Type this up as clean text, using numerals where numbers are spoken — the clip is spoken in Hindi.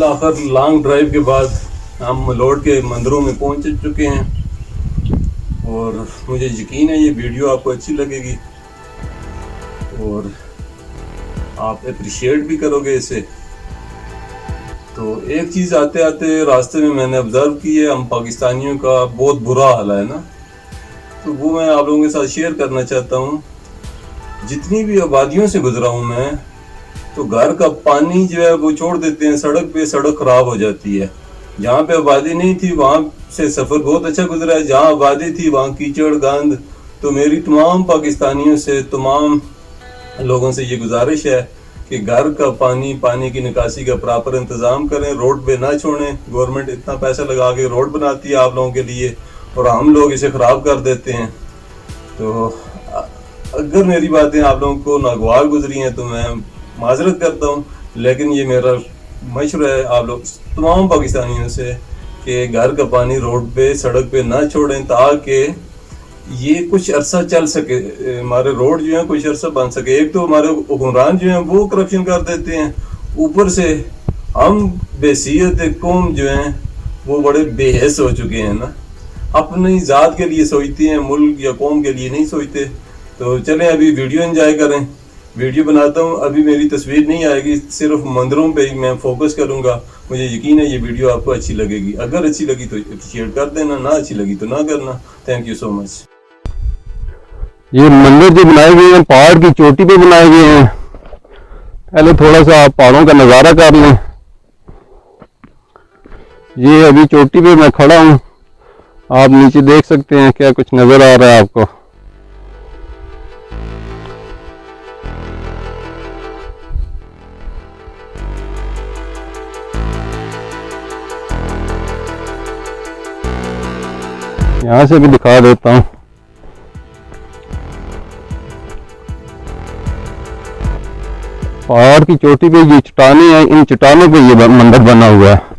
आखिर लॉन्ग ड्राइव के बाद हम लौट के मंदिरों में पहुंच चुके हैं और मुझे यकीन है ये वीडियो आपको अच्छी लगेगी और आप अप्रिशिएट भी करोगे इसे। तो एक चीज़ आते आते रास्ते में मैंने ऑब्ज़र्व की है, हम पाकिस्तानियों का बहुत बुरा हाल है ना, तो वो मैं आप लोगों के साथ शेयर करना चाहता हूँ। जितनी भी आबादियों से गुजरा हूँ मैं, तो घर का पानी जो है वो छोड़ देते हैं सड़क पे, सड़क खराब हो जाती है। जहाँ पे आबादी नहीं थी वहाँ से सफ़र बहुत अच्छा गुजरा है, जहाँ आबादी थी वहाँ कीचड़ गंद। तो मेरी तमाम पाकिस्तानियों से, तमाम लोगों से ये गुजारिश है कि घर का पानी की निकासी का प्रॉपर इंतज़ाम करें, रोड पे ना छोड़ें। गवर्नमेंट इतना पैसा लगा के रोड बनाती है आप लोगों के लिए और हम लोग इसे ख़राब कर देते हैं। तो अगर मेरी बातें आप लोगों को नागवार गुजरी हैं तो मैं माजरत करता हूँ, लेकिन ये मेरा मशवरा है आप लोग तमाम पाकिस्तानियों से कि घर का पानी रोड पे, सड़क पे ना छोड़ें, ताकि ये कुछ अरसा चल सके, हमारे रोड जो है कुछ अरसा बन सके। एक तो हमारे हुक्मरान जो हैं वो करप्शन कर देते हैं, ऊपर से हम बेसियत कौम जो हैं वो बड़े बेहस हो चुके हैं ना, अपनी ज़ात के लिए सोचते हैं, मुल्क या कौम के लिए नहीं सोचते। तो चलें अभी वीडियो एंजॉय करें। वीडियो बनाता हूँ, अभी मेरी तस्वीर नहीं आएगी, सिर्फ मंदिरों पे ही मैं फोकस करूँगा। मुझे यकीन है ये वीडियो आपको अच्छी लगेगी। अगर अच्छी लगी तो अप्रिशिएट कर देना, ना अच्छी लगी तो ना करना। Thank you so much. ये मंदिर जो बनाए गए हैं पहाड़ की चोटी पे बनाए गए हैं। पहले थोड़ा सा आप पहाड़ों का नज़ारा कर लें। ये अभी चोटी पे मैं खड़ा हूँ, आप नीचे देख सकते हैं क्या कुछ नज़र आ रहा है आपको। यहाँ से भी दिखा देता हूँ। पहाड़ की चोटी पे ये चट्टानें हैं, इन चट्टानों पे ये मंदिर बना हुआ है।